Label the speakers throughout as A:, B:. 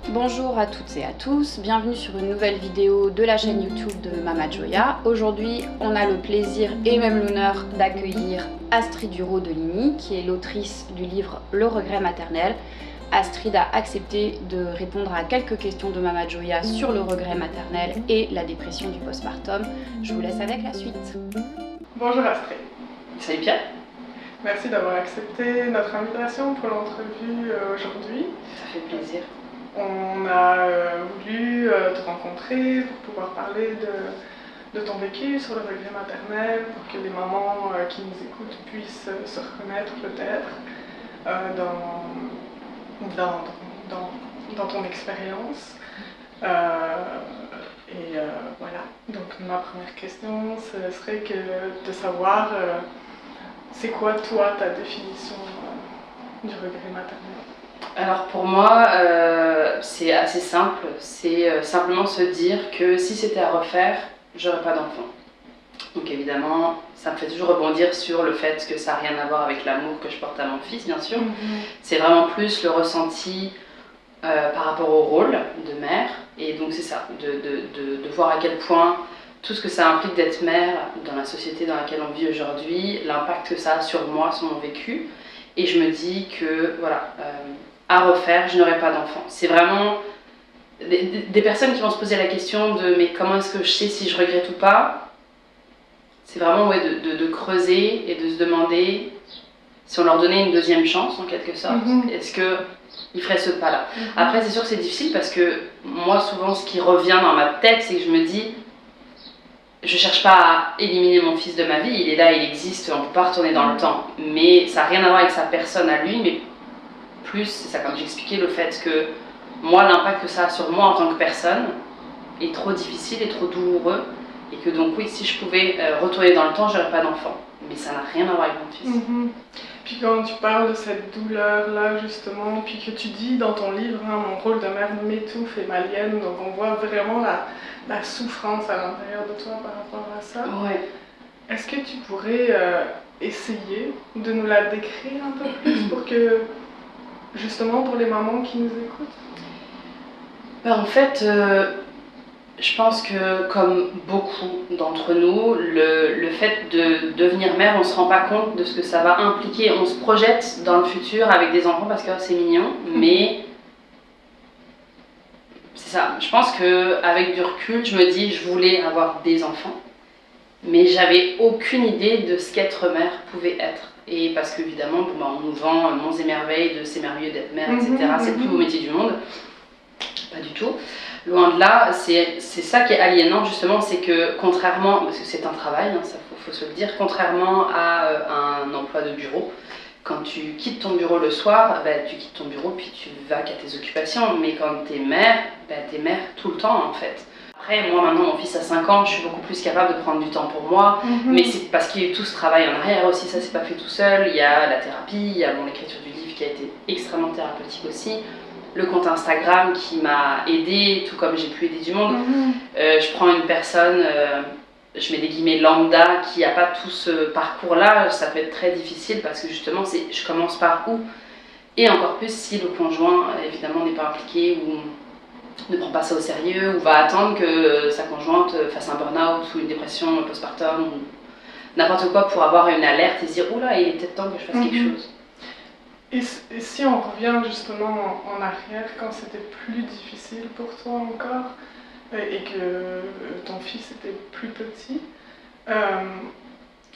A: Bonjour à toutes et à tous, bienvenue sur une nouvelle vidéo de la chaîne YouTube de Mama Joya. Aujourd'hui, on a le plaisir et même l'honneur d'accueillir Astrid Duro de Ligny, qui est l'autrice du livre Le regret maternel. Astrid a accepté de répondre à quelques questions de Mama Joya sur le regret maternel et la dépression du postpartum. Je vous laisse avec la suite.
B: Bonjour Astrid.
A: Salut Pierre.
B: Merci d'avoir accepté notre invitation pour l'entrevue aujourd'hui.
A: Ça fait plaisir.
B: On a voulu te rencontrer pour pouvoir parler de ton vécu sur le regret maternel, pour que les mamans qui nous écoutent puissent se reconnaître peut-être dans ton expérience. Voilà, donc ma première question, ce serait de savoir c'est quoi toi ta définition du regret maternel?
A: Alors pour moi, c'est assez simple, c'est simplement se dire que si c'était à refaire, j'aurais pas d'enfant. Donc évidemment, ça me fait toujours rebondir sur le fait que ça n'a rien à voir avec l'amour que je porte à mon fils, bien sûr. C'est vraiment plus le ressenti par rapport au rôle de mère. Et donc c'est ça, de voir à quel point tout ce que ça implique d'être mère dans la société dans laquelle on vit aujourd'hui, l'impact que ça a sur moi, sur mon vécu. Et je me dis que voilà, à refaire, je n'aurai pas d'enfant. C'est vraiment des personnes qui vont se poser la question de mais comment est-ce que je sais si je regrette ou pas. C'est vraiment de creuser et de se demander si on leur donnait une deuxième chance en quelque sorte, est-ce qu'ils feraient ce pas-là. Après c'est sûr que c'est difficile parce que moi souvent ce qui revient dans ma tête c'est que je me dis je cherche pas à éliminer mon fils de ma vie, il est là, il existe, on peut pas retourner dans le temps, mais ça n'a rien à voir avec sa personne à lui, mais plus, c'est ça comme j'expliquais, le fait que moi l'impact que ça a sur moi en tant que personne est trop difficile et trop douloureux, et que donc oui, si je pouvais retourner dans le temps, j'aurais pas d'enfant, mais ça n'a rien à voir avec mon fils.
B: Puis quand tu parles de cette douleur-là justement, puis que tu dis dans ton livre, hein, mon rôle de mère m'étouffe et m'aliène, donc on voit vraiment la souffrance à l'intérieur de toi par rapport à ça.
A: Ouais.
B: Est-ce que tu pourrais essayer de nous la décrire un peu plus pour que, justement pour les mamans qui nous écoutent?
A: En fait, je pense que comme beaucoup d'entre nous, le fait de devenir mère, on ne se rend pas compte de ce que ça va impliquer. On se projette dans le futur avec des enfants parce que c'est mignon, mais c'est ça. Je pense qu'avec du recul, je me dis je voulais avoir des enfants, mais j'avais aucune idée de ce qu'être mère pouvait être. Et parce qu'évidemment, on nous vend monts et merveilles de c'est merveilleux d'être mère, etc. C'est le plus beau métier du monde. Pas du tout. Loin de là, c'est ça qui est aliénant justement, c'est que contrairement, parce que c'est un travail, hein, ça faut se le dire, contrairement à un emploi de bureau, quand tu quittes ton bureau le soir, tu quittes ton bureau puis tu vas qu'à tes occupations, mais quand t'es mère, t'es mère tout le temps en fait. Après, moi maintenant, mon fils a 5 ans, je suis beaucoup plus capable de prendre du temps pour moi, mais c'est parce qu'il y a eu tout ce travail en arrière aussi, ça c'est pas fait tout seul, il y a la thérapie, il y a l'écriture du livre qui a été extrêmement thérapeutique aussi, le compte Instagram qui m'a aidée, tout comme j'ai pu aider du monde. Je prends une personne, je mets des guillemets lambda, qui n'a pas tout ce parcours-là, ça peut être très difficile parce que justement, je commence par où? Et encore plus si le conjoint, évidemment, n'est pas impliqué ou ne prend pas ça au sérieux ou va attendre que sa conjointe fasse un burn-out ou une dépression postpartum ou n'importe quoi pour avoir une alerte et se dire « Oula, il est peut-être temps que je fasse quelque chose ».
B: Et si on revient justement en arrière, quand c'était plus difficile pour toi encore et que ton fils était plus petit,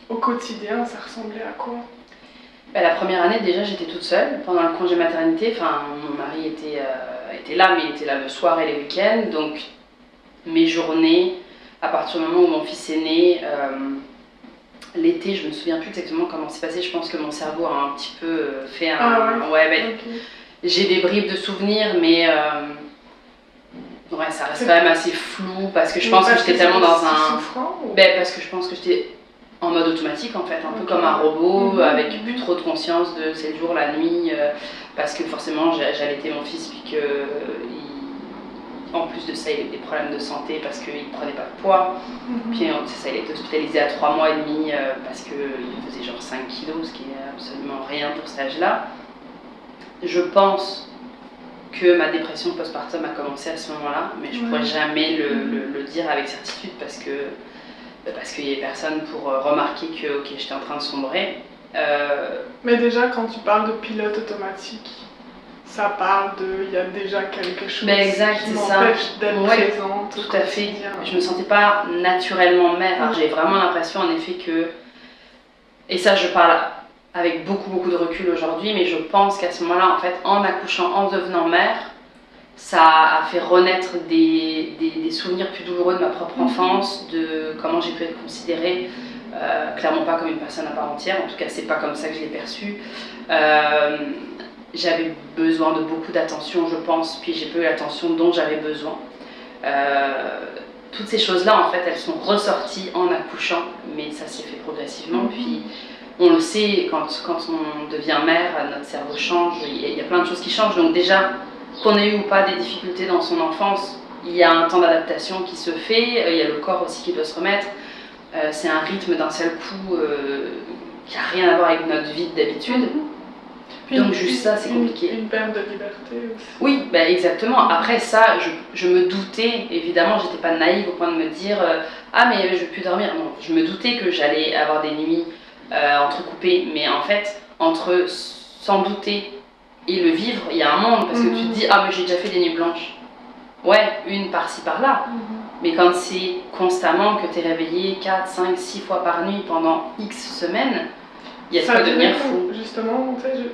B: au quotidien, ça ressemblait à quoi?
A: La première année, déjà, j'étais toute seule pendant le congé maternité. Enfin, mon mari était là, mais il était là le soir et les week-ends. Donc, mes journées, à partir du moment où mon fils est né, l'été, je me souviens plus exactement comment c'est passé. Je pense que mon cerveau a un petit peu fait un. Okay. J'ai des bribes de souvenirs, mais ça reste quand même assez flou parce que je pense que j'étais tellement dans un. Parce que je pense que j'étais en mode automatique en fait, un peu comme un robot, avec plus trop de conscience de c'est le jour, la nuit, parce que forcément j'allaitais mon fils puis que en plus de ça il avait des problèmes de santé parce qu'il ne prenait pas de poids, puis c'est ça, il a été hospitalisé à 3 mois et demi parce qu'il faisait genre 5 kilos, ce qui est absolument rien pour cet âge-là. Je pense que ma dépression postpartum a commencé à ce moment-là, mais je pourrais jamais le dire avec certitude parce qu'il n'y avait personne pour remarquer que ok, j'étais en train de sombrer.
B: Mais déjà, quand tu parles de pilote automatique, ça parle il y a déjà quelque chose qui m'empêche d'être présente.
A: Tout à fait. Je me sentais pas naturellement mère. J'ai vraiment l'impression en effet que, et ça je parle avec beaucoup de recul aujourd'hui, mais je pense qu'à ce moment-là, en fait, en accouchant, en devenant mère, ça a fait renaître des souvenirs plus douloureux de ma propre enfance, de comment j'ai pu être considérée, clairement pas comme une personne à part entière, en tout cas c'est pas comme ça que je l'ai perçue. J'avais besoin de beaucoup d'attention, je pense, puis j'ai pas eu l'attention dont j'avais besoin. Toutes ces choses-là, en fait, elles sont ressorties en accouchant, mais ça s'est fait progressivement. Puis on le sait, quand on devient mère, notre cerveau change, il y a plein de choses qui changent. Donc déjà, qu'on ait eu ou pas des difficultés dans son enfance, il y a un temps d'adaptation qui se fait, il y a le corps aussi qui doit se remettre. C'est un rythme d'un seul coup qui n'a rien à voir avec notre vie d'habitude. Donc juste ça, c'est compliqué.
B: Une perte de liberté aussi.
A: Oui, bah exactement. Après ça, je me doutais, évidemment, j'étais pas naïve au point de me dire ah mais je vais plus dormir. Non, je me doutais que j'allais avoir des nuits entrecoupées, mais en fait, entre s'en douter et le vivre, il y a un monde, parce que tu te dis ah mais j'ai déjà fait des nuits blanches. Ouais, une par-ci par-là. Mais quand c'est constamment que tu es réveillée 4, 5, 6 fois par nuit pendant X semaines, il y a de quoi devenir fou.
B: Justement, tu sais,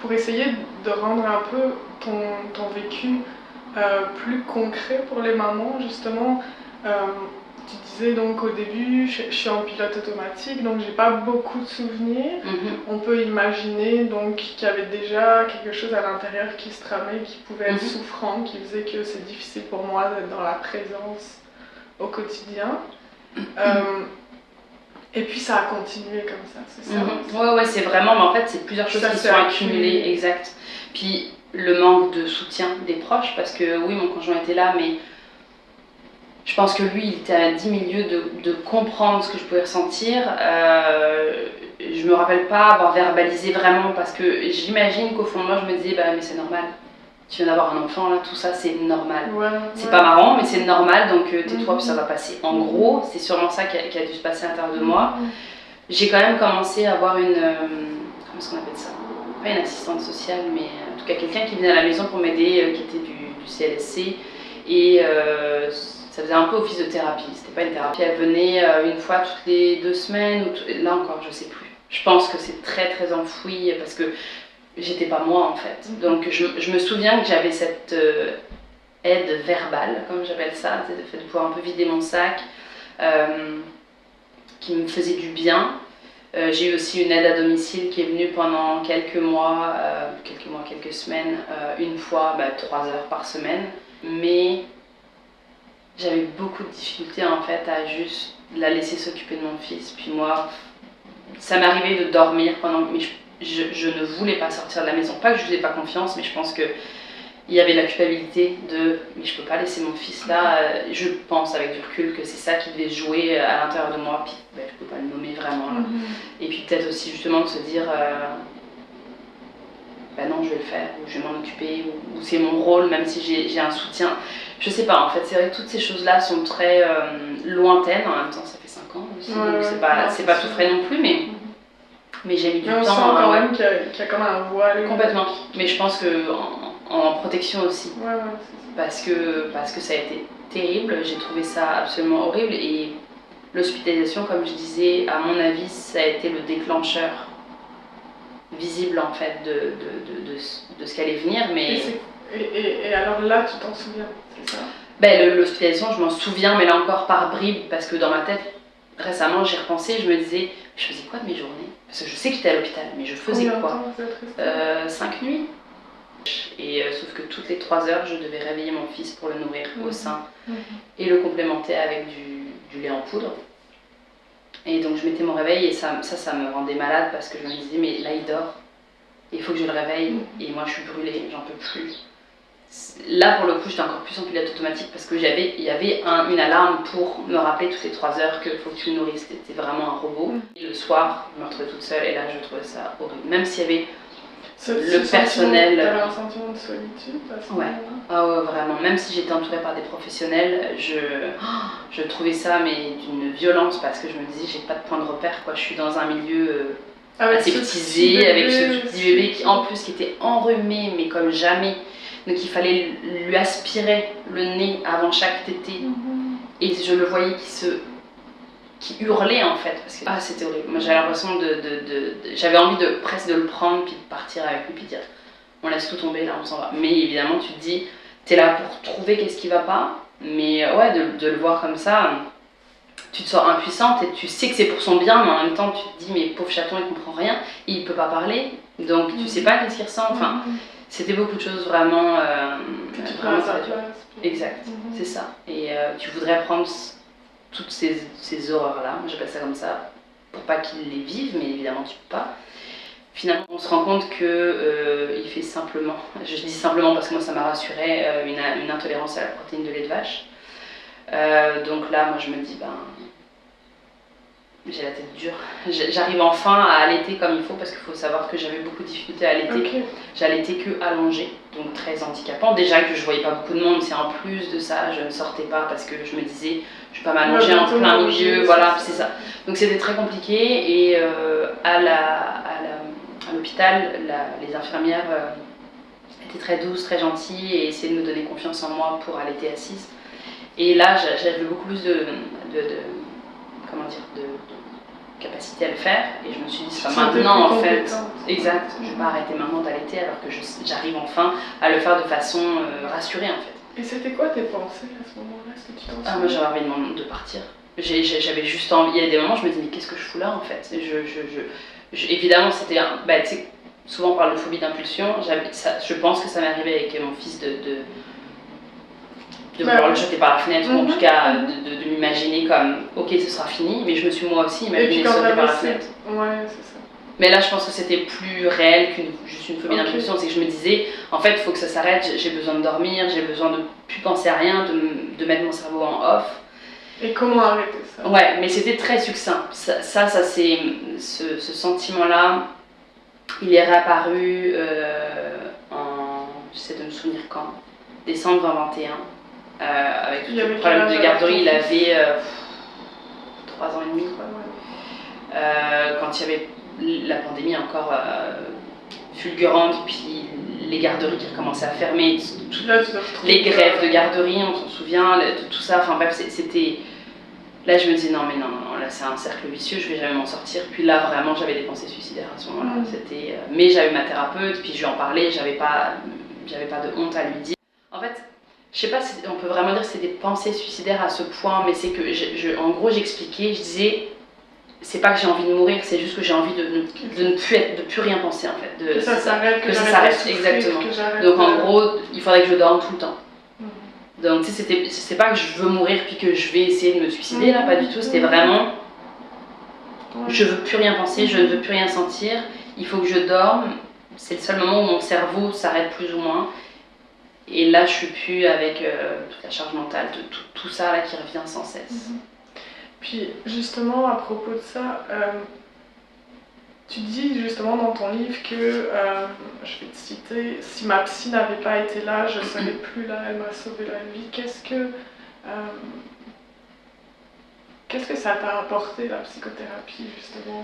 B: pour essayer de rendre un peu ton vécu plus concret pour les mamans, justement, tu disais donc au début, je suis en pilote automatique, donc j'ai pas beaucoup de souvenirs. On peut imaginer donc qu'il y avait déjà quelque chose à l'intérieur qui se tramait, qui pouvait être souffrant, qui faisait que c'est difficile pour moi d'être dans la présence au quotidien. Et puis ça a continué comme ça, c'est ça?
A: Ouais, c'est vraiment, mais en fait, c'est plusieurs choses qui sont accumulées, exact. Puis le manque de soutien des proches, parce que oui, mon conjoint était là, mais je pense que lui, il était à 10 000 lieues de comprendre ce que je pouvais ressentir. Je me rappelle pas avoir verbalisé vraiment, parce que j'imagine qu'au fond de moi, je me disais, bah mais c'est normal. Tu viens d'avoir un enfant, là, tout ça, c'est normal. C'est pas marrant, mais c'est normal, donc tais-toi, puis ça va passer. En gros, c'est sûrement ça qui a dû se passer à l'intérieur de moi. J'ai quand même commencé à avoir une... comment est-ce qu'on appelle ça? Pas une assistante sociale, mais en tout cas quelqu'un qui venait à la maison pour m'aider, qui était du CLSC. Et ça faisait un peu office de thérapie, c'était pas une thérapie. Elle venait une fois toutes les 2 semaines, ou là encore, je sais plus. Je pense que c'est très enfoui, parce que j'étais pas moi en fait. Donc je me souviens que j'avais cette aide verbale, comme j'appelle ça, le fait de pouvoir un peu vider mon sac, qui me faisait du bien. J'ai eu aussi une aide à domicile qui est venue pendant quelques semaines, une fois, 3 heures par semaine. Mais j'avais beaucoup de difficultés en fait à juste la laisser s'occuper de mon fils. Puis moi, ça m'arrivait de dormir pendant... Mais je ne voulais pas sortir de la maison. Pas que je ne faisais pas confiance, mais je pense qu'il y avait la culpabilité de mais je peux pas laisser mon fils là. Je pense avec du recul que c'est ça qui devait jouer à l'intérieur de moi. Puis je peux pas le nommer vraiment là. Et puis peut-être aussi justement de se dire non, je vais le faire, ou je vais m'en occuper, ou c'est mon rôle, même si j'ai un soutien. Je sais pas, en fait, c'est vrai que toutes ces choses-là sont très lointaines. En même temps, ça fait 5 ans aussi, donc c'est pas tout frais non plus, mais j'ai mis du temps.
B: On sent quand même qu'il y a comme un voile.
A: Complètement. Mais je pense qu'en protection aussi. Parce que ça a été terrible. J'ai trouvé ça absolument horrible. Et l'hospitalisation, comme je disais, à mon avis, ça a été le déclencheur visible en fait de ce qui allait venir. Mais...
B: Et alors là, tu t'en souviens, c'est ça?
A: L'hospitalisation, je m'en souviens, mais là encore par bribes, parce que dans ma tête, récemment, j'y repensais, je me disais, je faisais quoi de mes journées? Parce que je sais que j'étais à l'hôpital, mais je faisais quoi? 5 nuits. Et sauf que toutes les 3 heures, je devais réveiller mon fils pour le nourrir au sein et le complémenter avec du lait en poudre. Et donc je mettais mon réveil et ça me rendait malade parce que je me disais, mais là il dort, il faut que je le réveille et moi je suis brûlée, j'en peux plus. Là pour le coup j'étais encore plus en pilote automatique parce que il y avait une alarme pour me rappeler toutes les 3 heures qu'il faut que tu le nourrisses, c'était vraiment un robot. Et le soir je me retrouvais toute seule et là je trouvais ça horrible, même s'il y avait le personnel.
B: T'avais un sentiment de solitude à ce
A: Ouais.
B: moment-là?
A: Ah ouais, vraiment. Même si j'étais entourée par des professionnels, je trouvais ça mais d'une violence parce que je me disais j'ai pas de point de repère quoi. Je suis dans un milieu assez ptisé avec ce petit bébé qui en plus qui était enrhumé mais comme jamais. Donc il fallait lui aspirer le nez avant chaque tétée. Et je le voyais qui hurlait en fait. Parce que c'était horrible. Moi j'avais l'impression j'avais envie presque de le prendre puis de partir avec lui puis de dire on laisse tout tomber là, on s'en va. Mais évidemment tu te dis t'es là pour trouver qu'est-ce qui va pas. Mais ouais, de le voir comme ça, tu te sens impuissante et tu sais que c'est pour son bien, mais en même temps tu te dis mais pauvre chaton il comprend rien, il peut pas parler, donc tu sais pas qu'est-ce qu'il ressent. Enfin, c'était beaucoup de choses vraiment.
B: Tu prends à sa place.
A: Exact, c'est ça. Et tu voudrais prendre toutes ces horreurs-là, j'appelle ça comme ça, pour pas qu'ils les vivent, mais évidemment tu peux pas. Finalement, on se rend compte qu'il fait simplement, je dis simplement parce que moi ça m'a rassurée, une intolérance à la protéine de lait de vache. Donc là, moi je me dis, j'ai la tête dure. J'arrive enfin à allaiter comme il faut parce qu'il faut savoir que j'avais beaucoup de difficultés à allaiter. Okay. J'allaitais que allongée, donc très handicapant. Déjà que je voyais pas beaucoup de monde, c'est en plus de ça, je ne sortais pas parce que je me disais, je vais pas m'allonger en plein milieu, voilà, c'est ça. Donc c'était très compliqué et à l'hôpital, les infirmières étaient très douces, très gentilles et essayaient de me donner confiance en moi pour allaiter assise. Et là, j'avais beaucoup plus de capacité à le faire et je me suis dit c'est pas maintenant en fait. Exact, je vais pas arrêter maintenant d'allaiter alors que j'arrive enfin à le faire de façon rassurée en fait.
B: Et c'était quoi tes pensées à ce moment-là? Est-ce que tu t'en souviens?
A: Moi j'avais envie de partir. J'avais juste envie, il y a des moments je me dis mais qu'est-ce que je fous là en fait. Évidemment c'était tu sais, souvent on parle de phobie d'impulsion, je pense que ça m'est arrivé avec mon fils de vouloir le jeter par la fenêtre, ou en tout cas de m'imaginer comme ok ce sera fini, mais je me suis moi aussi imaginé sauter par la fenêtre.
B: Ouais, c'est ça.
A: Mais là je pense que c'était plus réel qu'une juste une phobie d'impulsion, c'est que je me disais en fait il faut que ça s'arrête, j'ai besoin de dormir, j'ai besoin de plus penser à rien, de mettre mon cerveau en off.
B: Et comment arrêter ça?
A: Ouais, mais c'était très succinct. Ça c'est ce sentiment-là, il est réapparu j'essaie de me souvenir quand, décembre 2021. Avec tout le problème de garderie, il avait 3 ans et demi. Quand il y avait la pandémie encore fulgurante, puis les garderies qui recommençaient à fermer, les grèves de garderie, on s'en souvient, tout ça, enfin bref, c'était... Là je me disais non, là c'est un cercle vicieux, je vais jamais m'en sortir. Puis là vraiment j'avais des pensées suicidaires à ce moment-là. Mais j'avais ma thérapeute, puis je lui en parlais, j'avais pas de honte à lui dire. En fait, je sais pas si on peut vraiment dire que c'est des pensées suicidaires à ce point, mais c'est que en gros j'expliquais, je disais c'est pas que j'ai envie de mourir, c'est juste que j'ai envie de plus rien penser en fait.
B: Que ça s'arrête,
A: que ça s'arrête, exactement. Donc en gros, il faudrait que je dorme tout le temps. Donc tu sais, c'est pas que je veux mourir puis que je vais essayer de me suicider, là, pas du tout, c'était vraiment je veux plus rien penser, je ne veux plus rien sentir, il faut que je dorme, c'est le seul moment où mon cerveau s'arrête plus ou moins. Et là, je suis plus avec toute la charge mentale, tout ça là qui revient sans cesse.
B: Puis justement, à propos de ça, tu dis justement dans ton livre que, je vais te citer, si ma psy n'avait pas été là, je ne serais plus là, elle m'a sauvé la vie. Qu'est-ce que ça t'a apporté la psychothérapie justement?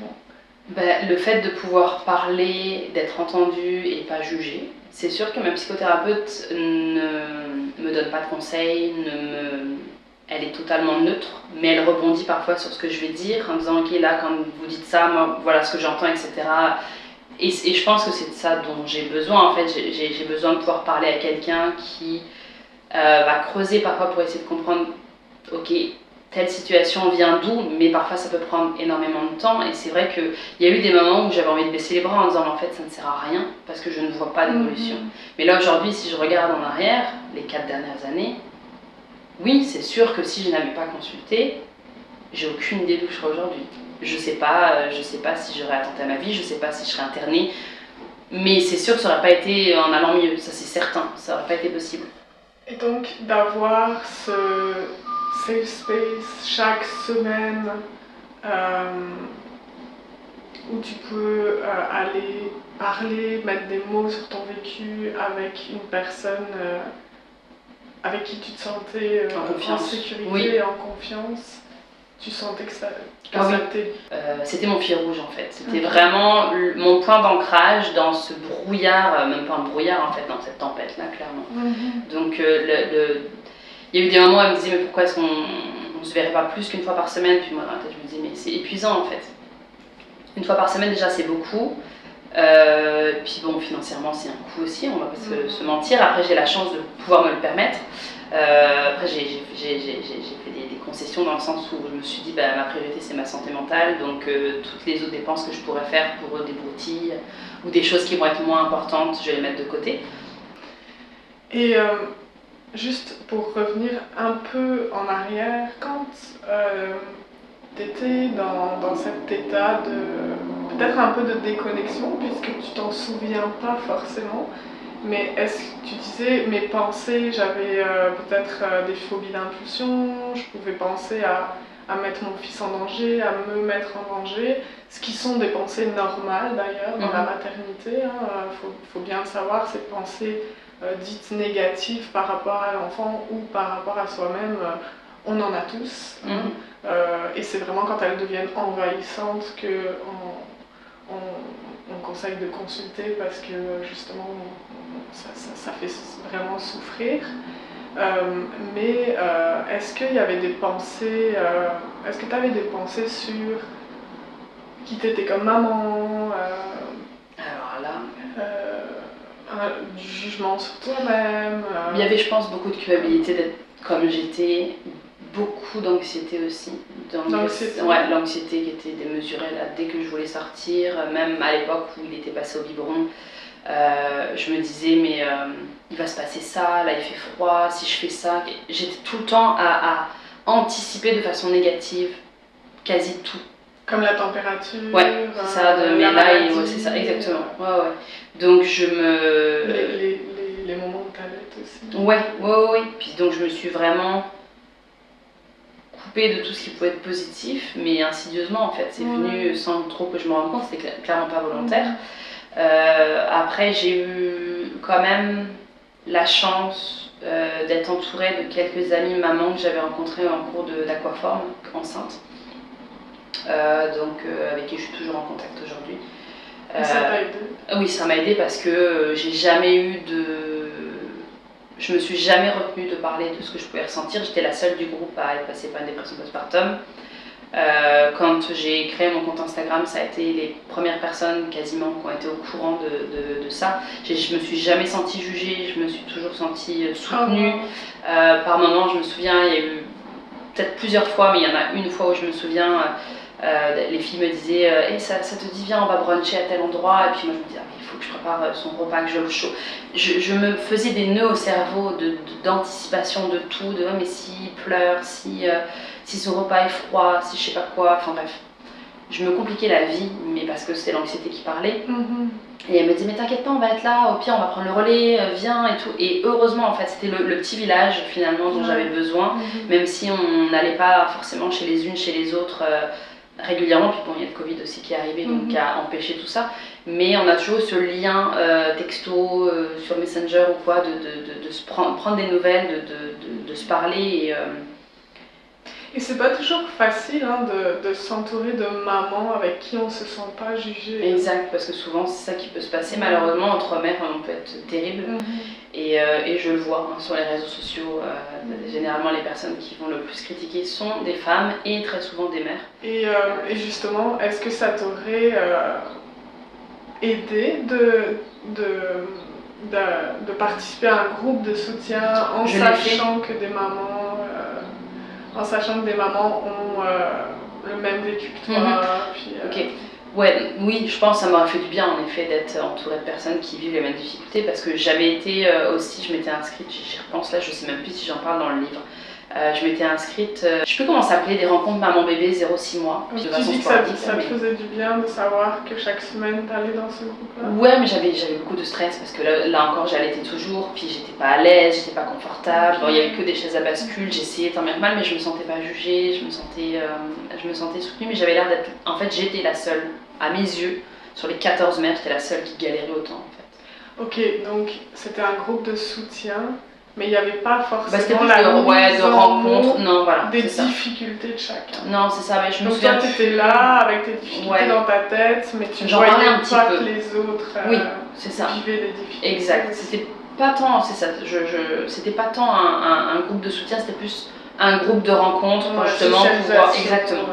A: Le fait de pouvoir parler, d'être entendu et pas jugé. C'est sûr que ma psychothérapeute ne me donne pas de conseils, elle est totalement neutre, mais elle rebondit parfois sur ce que je vais dire en disant ok là quand vous dites ça, moi voilà ce que j'entends, etc. Et je pense que c'est de ça dont j'ai besoin en fait, j'ai besoin de pouvoir parler à quelqu'un qui va creuser parfois pour essayer de comprendre ok telle situation vient d'où, mais parfois ça peut prendre énormément de temps et c'est vrai qu'il y a eu des moments où j'avais envie de baisser les bras en disant en fait ça ne sert à rien parce que je ne vois pas d'évolution. Mais là aujourd'hui si je regarde en arrière, les 4 dernières années, oui, c'est sûr que si je n'avais pas consulté, j'ai aucune idée d'où je serais aujourd'hui. Je sais pas si j'aurais attenté à ma vie, je sais pas si je serais internée, mais c'est sûr que ça n'aurait pas été en allant mieux, ça c'est certain, ça n'aurait pas été possible.
B: Et donc d'avoir ce safe space chaque semaine où tu peux aller parler, mettre des mots sur ton vécu avec une personne avec qui tu te sentais en sécurité
A: oui.
B: et en confiance. Tu sentais que ça
A: oui. C'était mon fil rouge en fait. C'était vraiment mon point d'ancrage dans ce brouillard, même pas un brouillard en fait, dans cette tempête là, clairement. Donc il y a eu des moments où elle me disait mais pourquoi est-ce qu'on se verrait pas plus qu'une fois par semaine? Puis moi dans la tête je me disais mais c'est épuisant en fait. Une fois par semaine déjà c'est beaucoup. Puis bon, financièrement c'est un coût aussi, on va pas se mentir. Après j'ai la chance de pouvoir me le permettre. Après j'ai fait des concessions dans le sens où je me suis dit ma priorité c'est ma santé mentale, donc toutes les autres dépenses que je pourrais faire pour des broutilles ou des choses qui vont être moins importantes, je vais les mettre de côté.
B: Et juste pour revenir un peu en arrière, quand tu étais dans cet état de peut-être un peu de déconnexion, puisque tu t'en souviens pas forcément, mais est-ce que tu disais mes pensées, j'avais peut-être des phobies d'impulsion, je pouvais penser à mettre mon fils en danger, à me mettre en danger, ce qui sont des pensées normales d'ailleurs dans la maternité, faut bien le savoir, ces pensées dites négatives par rapport à l'enfant ou par rapport à soi-même, on en a tous. Et c'est vraiment quand elles deviennent envahissantes qu'on conseille de consulter parce que justement ça fait vraiment souffrir. Mais est-ce qu'il y avait des pensées, est-ce que tu avais des pensées sur qui t'étais comme maman,
A: alors là,
B: du jugement sur toi-même?
A: Il y avait je pense beaucoup de culpabilité d'être comme j'étais, beaucoup d'anxiété aussi. Ouais, l'anxiété qui était démesurée là, dès que je voulais sortir, même à l'époque où il était passé au biberon. Je me disais mais il va se passer ça, là il fait froid, si je fais ça, j'étais tout le temps à anticiper de façon négative quasi tout.
B: Comme la température.
A: Ouais, c'est ça, mais là, c'est ça, exactement. Ouais. Donc je me...
B: Les moments où t'allaites aussi.
A: Ouais. Puis donc je me suis vraiment coupée de tout ce qui pouvait être positif, mais insidieusement en fait. C'est venu sans trop que je me rende compte, c'était clairement pas volontaire. Après j'ai eu quand même la chance d'être entourée de quelques amies mamans que j'avais rencontrées en cours d'aquaforme, enceinte. Avec qui je suis toujours en contact aujourd'hui.
B: Ça t'a aidé?
A: Oui, ça m'a aidé parce que j'ai jamais eu je me suis jamais retenue de parler de ce que je pouvais ressentir. J'étais la seule du groupe à être passée par une dépression postpartum. Quand j'ai créé mon compte Instagram, ça a été les premières personnes quasiment qui ont été au courant de ça. Je me suis jamais sentie jugée, je me suis toujours sentie soutenue. Par moments, je me souviens, il y a eu peut-être plusieurs fois, mais il y en a une fois où je me souviens, les filles me disaient ça te dit viens on va bruncher à tel endroit, et puis moi je me disais il faut que je prépare son repas, que je le chaud. Je me faisais des nœuds au cerveau d'anticipation de tout, mais s'il pleure, si son repas est froid, si je sais pas quoi, enfin bref. Je me compliquais la vie, mais parce que c'était l'anxiété qui parlait. Et elle me disait mais t'inquiète pas, on va être là, au pire on va prendre le relais, viens et tout. Et heureusement en fait c'était le petit village finalement dont j'avais besoin, même si on n'allait pas forcément chez les unes, chez les autres régulièrement. Puis bon, il y a le Covid aussi qui est arrivé, donc qui a empêché tout ça. Mais on a toujours eu ce lien texto, sur Messenger ou quoi, de se prendre des nouvelles, de se parler.
B: Et c'est pas toujours facile de s'entourer de mamans avec qui on se sent pas jugé.
A: Exact, parce que souvent c'est ça qui peut se passer. Malheureusement, entre mères, on peut être terrible. Et je le vois sur les réseaux sociaux. Généralement, les personnes qui vont le plus critiquer sont des femmes et très souvent des mères.
B: Et justement, est-ce que ça t'aurait aidé de participer à un groupe de soutien en sachant que des mamans ont le même vécu que toi?
A: Oui, je pense que ça m'aurait fait du bien en effet d'être entourée de personnes qui vivent les mêmes difficultés, parce que j'avais été aussi, je m'étais inscrite, j'y repense là, je sais même plus si j'en parle dans le livre. Je m'étais inscrite, je sais plus comment ça s'appelait, des rencontres maman-bébé 0-6 mois.
B: Tu dis que ça te faisait du bien de savoir que chaque semaine t'allais dans ce groupe-là?
A: Ouais, mais j'avais beaucoup de stress parce que là encore j'allaitais toujours, puis j'étais pas à l'aise, j'étais pas confortable. Bon, il y avait que des chaises à bascule, j'essayais tant bien que mal, mais je me sentais pas jugée, je me sentais soutenue, mais j'avais l'air d'être, en fait j'étais la seule à mes yeux, sur les 14 mères, j'étais la seule qui galérait autant en fait.
B: Ok, donc c'était un groupe de soutien, mais il n'y avait pas
A: C'était
B: forcément
A: plus
B: la
A: de
B: mise en
A: rencontres,
B: mots
A: non, voilà,
B: des
A: c'est ça.
B: difficultés de chacun.
A: Non, c'est ça, mais je me
B: Donc toi,
A: souviens.
B: tu étais là avec tes difficultés dans ta tête, mais tu
A: J'en parlais
B: voyais
A: un petit
B: pas
A: peu.
B: que les autres
A: Oui, c'est ça.
B: vivaient des difficultés.
A: Exact. C'était pas tant, c'est ça. C'était pas tant un groupe de soutien, c'était plus un groupe de rencontres pour justement pouvoir, exactement,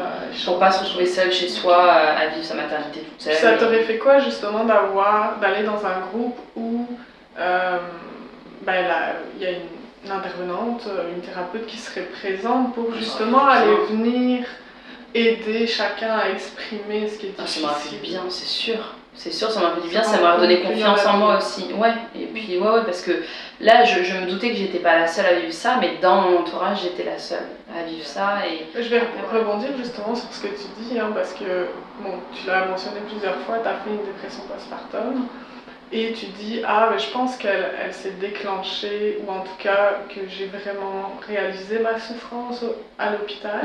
A: pour pas se retrouver seul chez soi à vivre sa maternité toute seule.
B: Ça t'aurait fait quoi justement d'aller dans un groupe où il y a une intervenante, une thérapeute qui serait présente pour justement aller venir aider chacun à exprimer ce qui est difficile.
A: Ça m'a fait du bien, c'est sûr. C'est sûr, ça m'a fait du bien, ça m'a redonné confiance en moi aussi. Ouais, et puis ouais, parce que là, je me doutais que j'étais pas la seule à vivre ça, mais dans mon entourage, j'étais la seule à vivre ça. Et
B: je vais rebondir justement sur ce que tu dis, parce que bon, tu l'as mentionné plusieurs fois, tu as fait une dépression postpartum. Et tu dis, je pense qu'elle s'est déclenchée, ou en tout cas que j'ai vraiment réalisé ma souffrance à l'hôpital.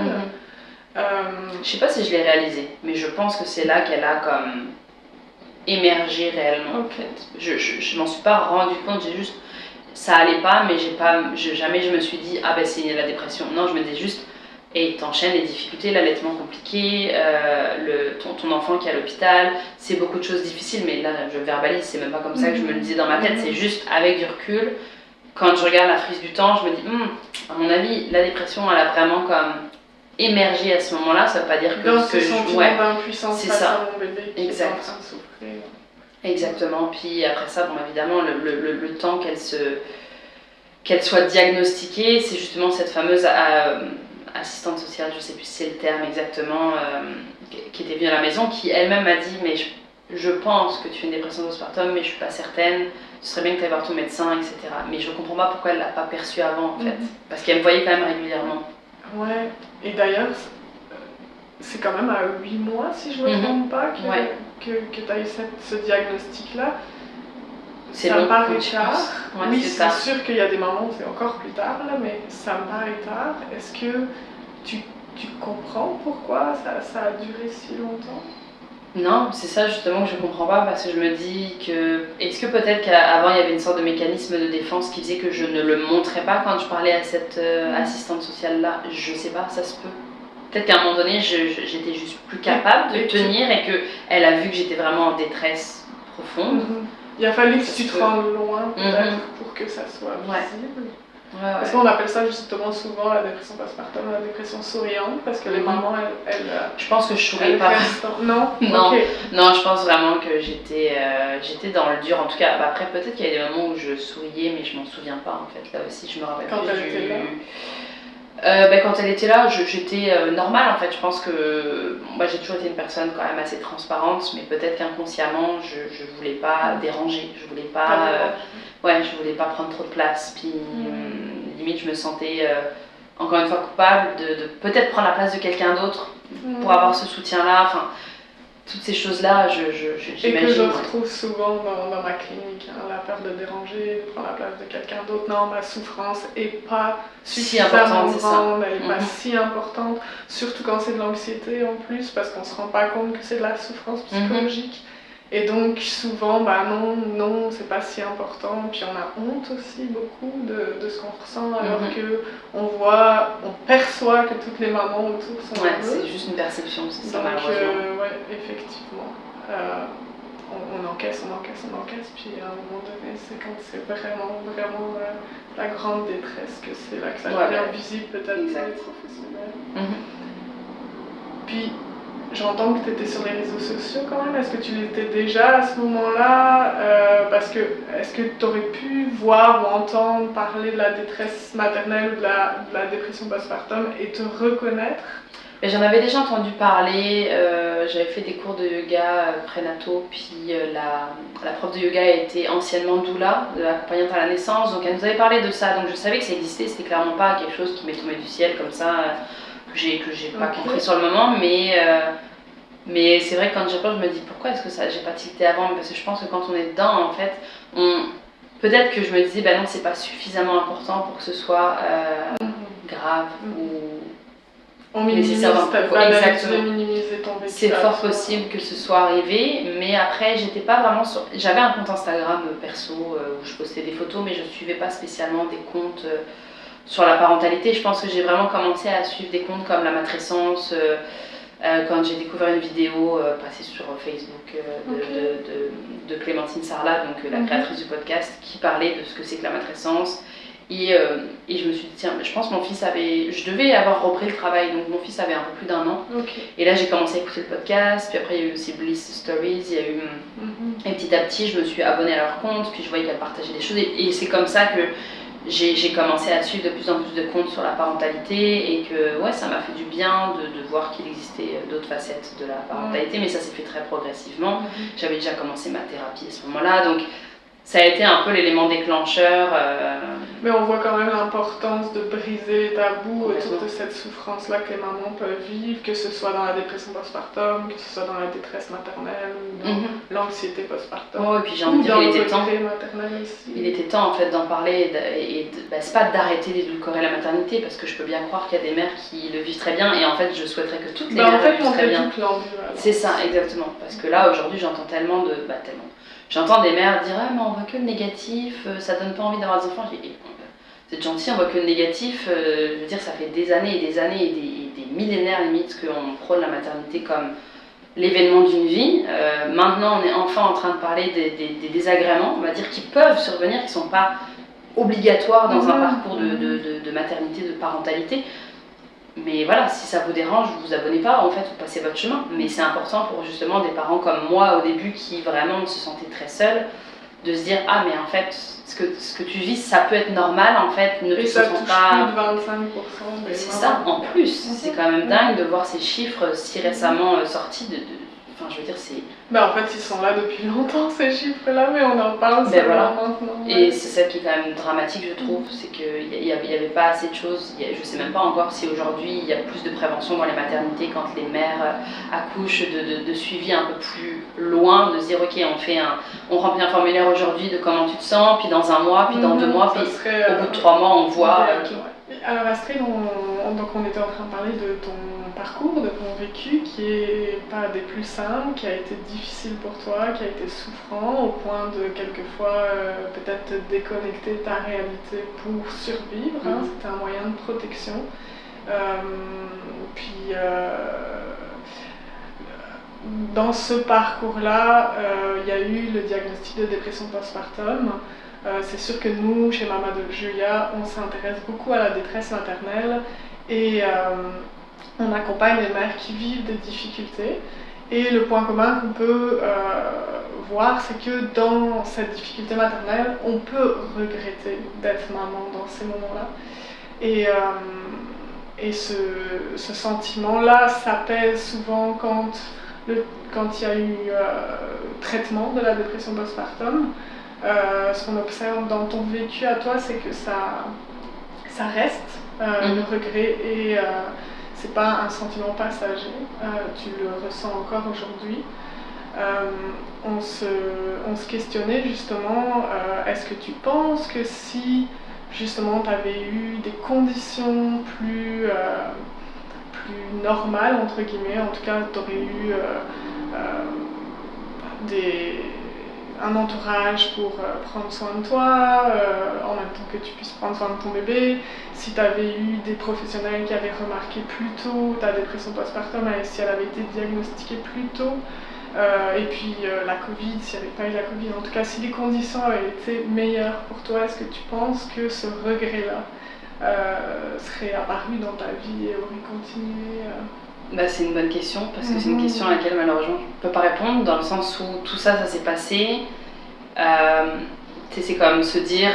A: Je sais pas si je l'ai réalisé, mais je pense que c'est là qu'elle a comme émergé réellement. En fait. Je m'en suis pas rendu compte, j'ai juste. Ça allait pas, mais jamais je me suis dit, c'est la dépression. Non, je me disais juste, et t'enchaînes les difficultés, l'allaitement compliqué, ton enfant qui est à l'hôpital, c'est beaucoup de choses difficiles, mais là je verbalise, c'est même pas comme ça que je me le disais dans ma tête, c'est juste avec du recul. Quand je regarde la frise du temps, je me dis, à mon avis, la dépression, elle a vraiment comme émergé à ce moment-là, ça veut pas dire que...
B: Dans ce sentiment d'impuissance face à mon bébé qui est en train de souffrir.
A: Exactement, puis après ça, évidemment, le temps qu'elle soit diagnostiquée, c'est justement cette fameuse assistante sociale, je sais plus si c'est le terme exactement, qui était venue à la maison, qui elle-même m'a dit, mais je pense que tu as une dépression postpartum, mais je suis pas certaine, ce serait bien que tu ailles voir ton médecin, etc. Mais je comprends pas pourquoi elle l'a pas perçu avant, en fait, parce qu'elle me voyait quand même régulièrement.
B: Ouais, et d'ailleurs, c'est quand même à 8 mois, si je me trompe pas, que tu as eu ce diagnostic-là. Ça me paraît tard.
A: Ouais,
B: oui, c'est sûr qu'il y a des moments où c'est encore plus tard, là, mais ça me paraît tard. Est-ce que tu comprends pourquoi ça a duré si longtemps?
A: Non, c'est ça justement que je comprends pas, parce que je me dis que... Est-ce que peut-être qu'avant il y avait une sorte de mécanisme de défense qui faisait que je ne le montrais pas quand je parlais à cette assistante sociale-là? Je sais pas, ça se peut. Peut-être qu'à un moment donné, j'étais juste plus capable de tenir et qu'elle a vu que j'étais vraiment en détresse profonde.
B: Il a fallu que tu te rendes loin, peut-être, pour que ça soit visible. Parce qu'on appelle ça justement souvent la dépression postpartum, la dépression souriante, parce que les mamans, elles
A: je pense que je souriais pas.
B: Non,
A: non, je pense vraiment que j'étais dans le dur. En tout cas, après, peut-être qu'il y a des moments où je souriais, mais je m'en souviens pas, en fait. Là aussi, je me rappelle
B: quand elle était là.
A: Quand elle était là, j'étais normale en fait. Je pense que j'ai toujours été une personne quand même assez transparente, mais peut-être qu'inconsciemment, je voulais pas déranger, je voulais pas, je voulais pas prendre trop de place. Puis limite, je me sentais encore une fois coupable de peut-être prendre la place de quelqu'un d'autre pour avoir ce soutien-là. Enfin, toutes ces choses-là, j'imagine.
B: Et que je retrouve souvent dans ma clinique, la peur de déranger, de prendre la place de quelqu'un d'autre. Non, ma souffrance n'est pas suffisamment grande, elle n'est pas si importante, surtout quand c'est de l'anxiété en plus, parce qu'on ne se rend pas compte que c'est de la souffrance psychologique. Et donc souvent, non, c'est pas si important. Puis on a honte aussi beaucoup de ce qu'on ressent, alors on perçoit que toutes les mamans autour sont heureuses.
A: C'est juste une perception, c'est ça malheureusement.
B: Effectivement. On encaisse, puis à un moment donné, c'est quand c'est vraiment la grande détresse que c'est là que ça devient visible peut-être pour les professionnels. Puis, j'entends que tu étais sur les réseaux sociaux quand même. Est-ce que tu l'étais déjà à ce moment-là? Parce que est-ce que tu aurais pu voir ou entendre parler de la détresse maternelle ou de la dépression postpartum et te reconnaître?
A: J'en avais déjà entendu parler, j'avais fait des cours de yoga prénataux, puis la prof de yoga était anciennement doula, accompagnante à la naissance, donc elle nous avait parlé de ça, donc je savais que ça existait, c'était clairement pas quelque chose qui m'est tombé du ciel comme ça, que j'ai pas compris sur le moment, mais c'est vrai que quand j'y repense, je me dis pourquoi est-ce que ça j'ai pas tilté avant, parce que je pense que quand on est dedans, en fait, peut-être que je me disais, non, c'est pas suffisamment important pour que ce soit grave ou
B: On minimise,
A: nécessairement.
B: t'as banalisé,
A: Exactement.
B: minimiser ton vécu.
A: C'est fort
B: toi.
A: possible que ce soit arrivé, mais après, j'étais pas vraiment sur. J'avais un compte Instagram perso où je postais des photos, mais je suivais pas spécialement des comptes sur la parentalité. Je pense que j'ai vraiment commencé à suivre des comptes comme la matrescence. Quand j'ai découvert une vidéo passée sur Facebook de Clémentine Sarlat, donc la créatrice du podcast, qui parlait de ce que c'est que la matrescence. Et je me suis dit, tiens, je pense que mon fils avait. Je devais avoir repris le travail, donc mon fils avait un peu plus d'1 an. Et là, j'ai commencé à écouter le podcast, puis après, il y a eu aussi Bliss Stories, il y a eu. Et petit à petit, je me suis abonnée à leur compte, puis je voyais qu'elles partageaient des choses. Et c'est comme ça que j'ai commencé à suivre de plus en plus de comptes sur la parentalité et que ouais, ça m'a fait du bien de voir qu'il existait d'autres facettes de la parentalité, mais ça s'est fait très progressivement. J'avais déjà commencé ma thérapie à ce moment-là, donc ça a été un peu l'élément déclencheur.
B: Mais on voit quand même l'importance de briser les tabous autour de cette souffrance-là que les mamans peuvent vivre, que ce soit dans la dépression postpartum, que ce soit dans la détresse maternelle, ou dans l'anxiété postpartum.
A: Oh, et puis j'ai envie de dire, il était temps.
B: Aussi.
A: Il était temps en fait d'en parler c'est pas d'arrêter d'édulcorer la maternité, parce que je peux bien croire qu'il y a des mères qui le vivent très bien, et en fait je souhaiterais que toutes les mères le vivent très bien. C'est ça, exactement. Parce que là aujourd'hui j'entends tellement de. J'entends des mères dire ah mais on voit que le négatif, ça donne pas envie d'avoir des enfants. Je dis c'est gentil, on voit que le négatif, je veux dire ça fait des années et des années et des millénaires limite qu'on prône la maternité comme l'événement d'une vie. Maintenant on est enfin en train de parler des désagréments, on va dire, qui peuvent survenir, qui sont pas obligatoires dans un parcours de maternité, de parentalité. Mais voilà, si ça vous dérange, vous vous abonnez pas, en fait, vous passez votre chemin. Mais c'est important pour justement des parents comme moi au début qui vraiment se sentaient très seuls, de se dire ah mais en fait ce que tu vis ça peut être normal en fait,
B: ne te sens pas. Plus de 25%.
A: C'est ça en plus, c'est quand même dingue de voir ces chiffres si récemment sortis Enfin, je veux dire, c'est.
B: En fait, ils sont là depuis longtemps, ces chiffres-là, mais on en parle seulement maintenant.
A: Et c'est ça qui est quand même dramatique, je trouve, c'est qu'il n'y avait pas assez de choses. Je ne sais même pas encore si aujourd'hui il y a plus de prévention dans les maternités quand les mères accouchent, de suivi un peu plus loin, de se dire ok, on remplit un formulaire aujourd'hui de comment tu te sens, puis dans 1 mois, puis dans 2 mois, puis au bout de 3 mois, on voit.
B: Alors Astrid, donc on était en train de parler de ton parcours, de ton vécu qui est pas des plus simples, qui a été difficile pour toi, qui a été souffrant au point de quelquefois peut-être te déconnecter de ta réalité pour survivre. C'était un moyen de protection. Dans ce parcours-là, il y a eu le diagnostic de dépression postpartum. C'est sûr que nous, chez Maman de Julia, on s'intéresse beaucoup à la détresse maternelle et on accompagne les mères qui vivent des difficultés. Et le point commun qu'on peut voir, c'est que dans cette difficulté maternelle, on peut regretter d'être maman dans ces moments-là. Et ce sentiment-là s'apaise souvent quand il y a eu traitement de la dépression postpartum. Ce qu'on observe dans ton vécu à toi, c'est que ça reste, le regret, et c'est pas un sentiment passager, tu le ressens encore aujourd'hui. On se questionnait justement, est-ce que tu penses que si justement tu avais eu des conditions plus normales, entre guillemets, en tout cas tu aurais eu un entourage pour prendre soin de toi, en même temps que tu puisses prendre soin de ton bébé, si tu avais eu des professionnels qui avaient remarqué plus tôt ta dépression postpartum et si elle avait été diagnostiquée plus tôt, et puis la Covid, s'il n'y avait pas eu la Covid, en tout cas si les conditions avaient été meilleures pour toi, est-ce que tu penses que ce regret-là serait apparu dans ta vie et aurait continué
A: c'est une bonne question, parce que c'est une question à laquelle malheureusement je ne peux pas répondre, dans le sens où tout ça s'est passé. C'est comme se dire,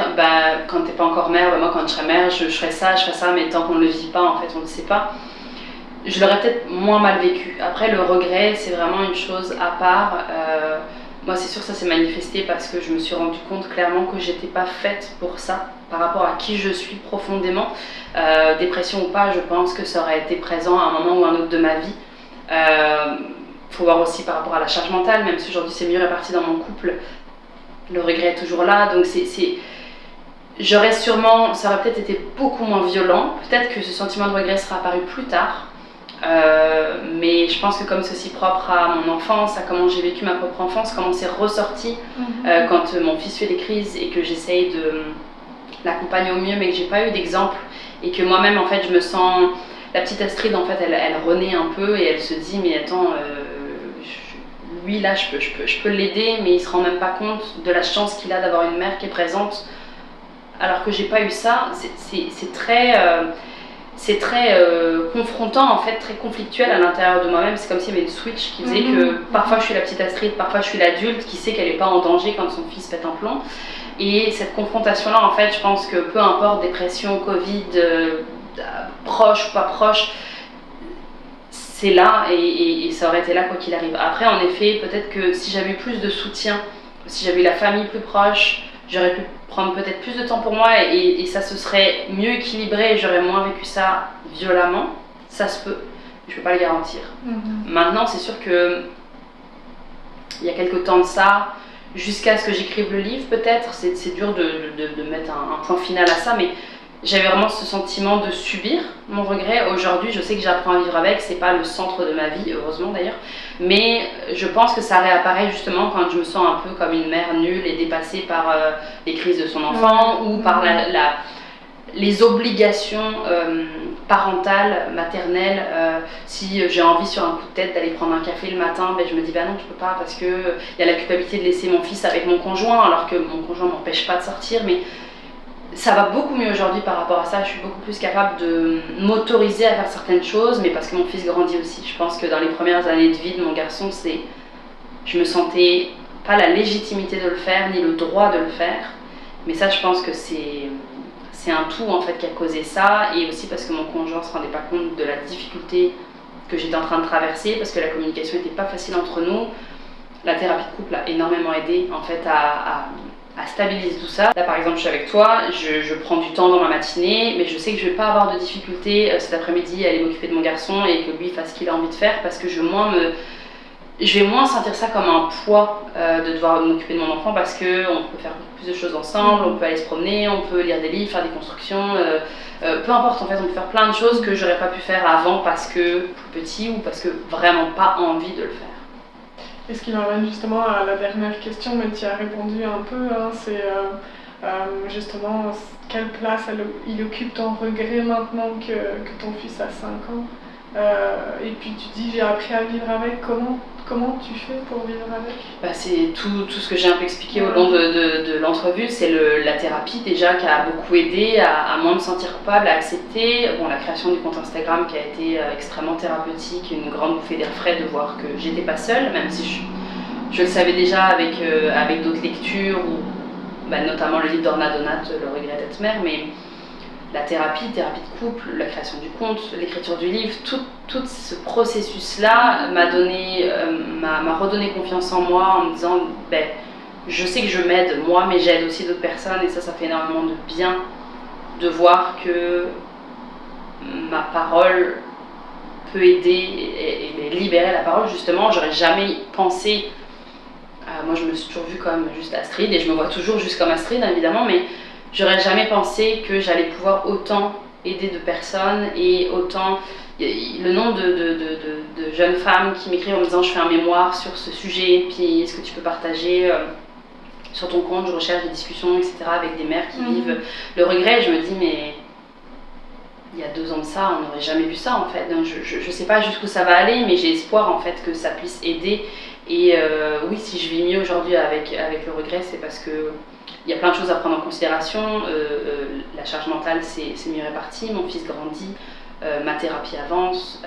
A: quand t'es pas encore mère, moi quand je serai mère, je ferai ça, mais tant qu'on ne le vit pas, en fait, on ne le sait pas. Je l'aurais peut-être moins mal vécu. Après, le regret, c'est vraiment une chose à part. Moi, c'est sûr que ça s'est manifesté parce que je me suis rendu compte clairement que j'étais pas faite pour ça, par rapport à qui je suis profondément. Dépression ou pas, je pense que ça aurait été présent à un moment ou un autre de ma vie. Faut voir aussi par rapport à la charge mentale, même si aujourd'hui c'est mieux réparti dans mon couple, le regret est toujours là. Donc ça aurait peut-être été beaucoup moins violent. Peut-être que ce sentiment de regret sera apparu plus tard. Mais je pense que comme ceci propre à mon enfance, à comment j'ai vécu ma propre enfance, comment c'est ressorti quand mon fils fait des crises et que j'essaye de l'accompagner au mieux, mais que j'ai pas eu d'exemple et que moi-même en fait je me sens... La petite Astrid en fait elle renaît un peu et elle se dit mais attends, lui là je peux l'aider, mais il se rend même pas compte de la chance qu'il a d'avoir une mère qui est présente alors que j'ai pas eu ça. C'est très confrontant en fait, très conflictuel à l'intérieur de moi-même. C'est comme s'il y avait une switch qui faisait que parfois je suis la petite Astrid, parfois je suis l'adulte qui sait qu'elle n'est pas en danger quand son fils pète un plomb. Et cette confrontation-là, en fait, je pense que peu importe dépression, Covid, proche ou pas proche, c'est là et ça aurait été là quoi qu'il arrive. Après, en effet, peut-être que si j'avais eu plus de soutien, si j'avais eu la famille plus proche, j'aurais pu prendre peut-être plus de temps pour moi et ça se serait mieux équilibré et j'aurais moins vécu ça violemment. Ça se peut, je peux pas le garantir. Maintenant, c'est sûr que il y a quelques temps de ça, jusqu'à ce que j'écrive le livre peut-être, c'est dur de mettre un point final à ça, mais j'avais vraiment ce sentiment de subir mon regret. Aujourd'hui, je sais que j'apprends à vivre avec, c'est pas le centre de ma vie, heureusement d'ailleurs, mais je pense que ça réapparaît justement quand je me sens un peu comme une mère nulle et dépassée par les crises de son enfant ou par les obligations parentales, maternelles. Si j'ai envie sur un coup de tête d'aller prendre un café le matin, ben je me dis bah non, je peux pas parce que y a la culpabilité de laisser mon fils avec mon conjoint alors que mon conjoint m'empêche pas de sortir, mais ça va beaucoup mieux aujourd'hui par rapport à ça. Je suis beaucoup plus capable de m'autoriser à faire certaines choses, mais parce que mon fils grandit aussi. Je pense que dans les premières années de vie de mon garçon, je me sentais pas la légitimité de le faire, ni le droit de le faire. Mais ça, je pense que c'est un tout en fait qui a causé ça, et aussi parce que mon conjoint se rendait pas compte de la difficulté que j'étais en train de traverser, parce que la communication n'était pas facile entre nous. La thérapie de couple a énormément aidé en fait à stabiliser tout ça. Là par exemple je suis avec toi, je prends du temps dans ma matinée, mais je sais que je vais pas avoir de difficulté cet après-midi à aller m'occuper de mon garçon et que lui fasse ce qu'il a envie de faire, parce que je vais moins sentir ça comme un poids de devoir m'occuper de mon enfant, parce qu'on peut faire plus de choses ensemble, on peut aller se promener, on peut lire des livres, faire des constructions, peu importe en fait, on peut faire plein de choses que j'aurais pas pu faire avant parce que plus petit ou parce que vraiment pas envie de le faire.
B: Et ce qui m'amène justement à la dernière question, mais tu y as répondu un peu, hein, c'est justement quelle place il occupe ton regret maintenant que ton fils a 5 ans. Et puis tu dis j'ai appris à vivre avec, comment tu fais pour vivre avec?
A: C'est tout ce que j'ai un peu expliqué au long de l'entrevue, c'est la thérapie déjà qui a beaucoup aidé à moins me sentir coupable, à accepter. Bon, la création du compte Instagram qui a été extrêmement thérapeutique, une grande bouffée d'air frais de voir que j'étais pas seule, même si je le savais déjà avec d'autres lectures, ou notamment le livre d'Orna Donat, Le regret d'être mère, mais la thérapie de couple, la création du compte, l'écriture du livre, tout ce processus-là m'a redonné confiance en moi en me disant je sais que je m'aide moi, mais j'aide aussi d'autres personnes, et ça fait énormément de bien de voir que ma parole peut aider et libérer la parole justement. J'aurais jamais pensé, moi je me suis toujours vue comme juste Astrid et je me vois toujours juste comme Astrid évidemment, mais j'aurais jamais pensé que j'allais pouvoir autant aider de personnes et autant... Le nombre de jeunes femmes qui m'écrivent en me disant je fais un mémoire sur ce sujet, puis est-ce que tu peux partager sur ton compte, je recherche des discussions, etc. avec des mères qui vivent le regret. Je me dis mais il y a 2 ans de ça, on n'aurait jamais vu ça en fait. Donc, je sais pas jusqu'où ça va aller, mais j'ai espoir en fait que ça puisse aider. Et oui, si je vis mieux aujourd'hui avec le regret, c'est parce que il y a plein de choses à prendre en considération. La charge mentale, c'est mieux réparti, mon fils grandit, ma thérapie avance.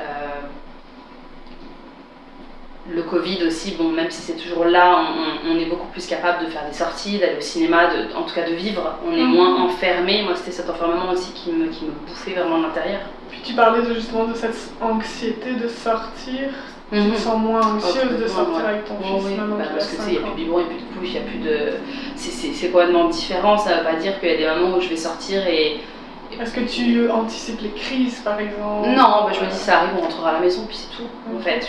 A: Le Covid aussi, bon, même si c'est toujours là, on est beaucoup plus capable de faire des sorties, d'aller au cinéma, en tout cas de vivre. On est moins enfermé. Moi, c'était cet enfermement aussi qui me bouffait vraiment à l'intérieur.
B: Puis tu parlais justement de cette anxiété de sortir. Tu te sens moins anxieuse de sortir avec ton fils maintenant qu'il a 5 ans.
A: Parce que il n'y a plus de biberon, il n'y a plus de couche, il n'y a plus de... C'est complètement différent. Ça ne veut pas dire qu'il y a des moments où je vais sortir et...
B: Est-ce que tu anticipes les crises par exemple?
A: Non, je me dis ça arrive, on rentrera à la maison puis c'est tout. En fait,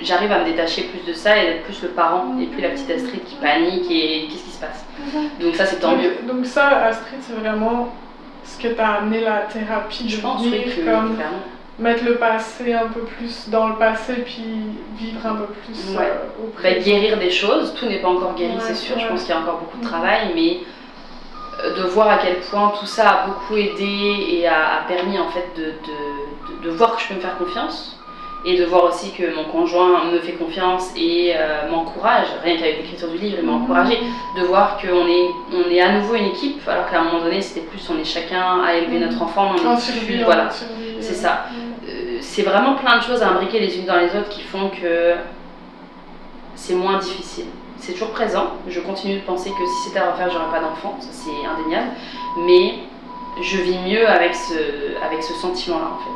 A: j'arrive à me détacher plus de ça et d'être plus le parent et plus la petite Astrid qui panique et qu'est-ce qui se passe. Donc ça c'est tant mieux.
B: Donc ça, Astrid, c'est vraiment ce que t'a amené la thérapie de
A: je pense,
B: venir
A: oui,
B: comme
A: clairement.
B: mettre le passé un peu plus dans le passé, puis vivre un peu plus au présent.
A: Guérir des choses, tout n'est pas encore guéri, c'est sûr, je pense qu'il y a encore beaucoup de travail, mais de voir à quel point tout ça a beaucoup aidé et a permis en fait de voir que je peux me faire confiance, et de voir aussi que mon conjoint me fait confiance et m'encourage, rien qu'avec l'écriture du livre, il m'a encouragée, de voir qu'on est à nouveau une équipe, alors qu'à un moment donné c'était plus on est chacun à élever notre enfant, voilà, c'est ça. C'est vraiment plein de choses à imbriquer les unes dans les autres qui font que c'est moins difficile. C'est toujours présent, je continue de penser que si c'était à refaire j'aurais pas d'enfant, ça c'est indéniable, mais je vis mieux avec ce sentiment-là en fait.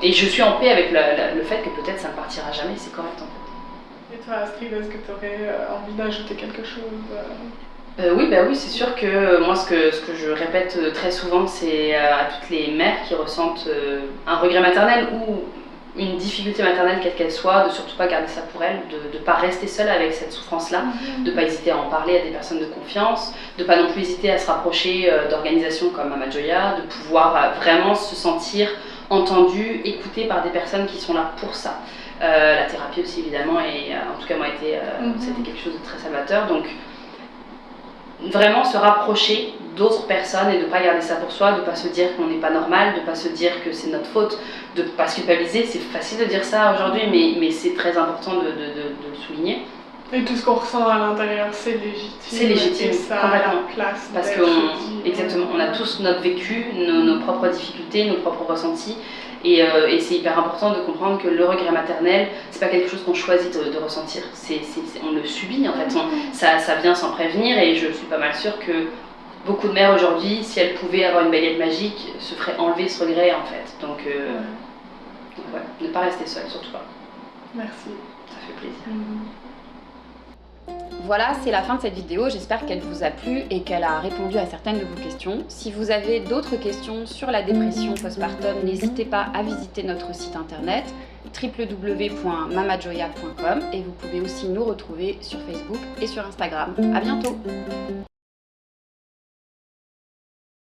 A: Et je suis en paix avec le fait que peut-être ça ne partira jamais, c'est correct en fait.
B: Et toi Astrid, est-ce que tu aurais envie d'ajouter quelque chose
A: Oui, c'est sûr que moi ce que je répète très souvent, c'est à toutes les mères qui ressentent un regret maternel ou une difficulté maternelle quelle qu'elle soit, de surtout pas garder ça pour elles, de ne pas rester seule avec cette souffrance-là, de ne pas hésiter à en parler à des personnes de confiance, de ne pas non plus hésiter à se rapprocher d'organisations comme Mama Joya, de pouvoir vraiment se sentir entendu, écouté par des personnes qui sont là pour ça. La thérapie aussi évidemment, et en tout cas moi c'était quelque chose de très salvateur, donc vraiment se rapprocher d'autres personnes et de ne pas garder ça pour soi, de ne pas se dire qu'on n'est pas normal, de ne pas se dire que c'est notre faute, de ne pas se culpabiliser. C'est facile de dire ça aujourd'hui, mais c'est très important de le souligner.
B: Et tout ce qu'on ressent à l'intérieur, c'est légitime.
A: C'est légitime, complètement.
B: Place
A: parce exactement, on a tous notre vécu, nos propres difficultés, nos propres ressentis. Et c'est hyper important de comprendre que le regret maternel, c'est pas quelque chose qu'on choisit de ressentir. On le subit en fait. Ça vient sans prévenir, et je suis pas mal sûre que beaucoup de mères aujourd'hui, si elles pouvaient avoir une baguette magique, se feraient enlever ce regret en fait. Donc ne pas rester seule, surtout pas.
B: Merci.
A: Ça fait plaisir.
C: Voilà, c'est la fin de cette vidéo, j'espère qu'elle vous a plu et qu'elle a répondu à certaines de vos questions. Si vous avez d'autres questions sur la dépression postpartum, n'hésitez pas à visiter notre site internet www.mamajoya.com, et vous pouvez aussi nous retrouver sur Facebook et sur Instagram. À bientôt!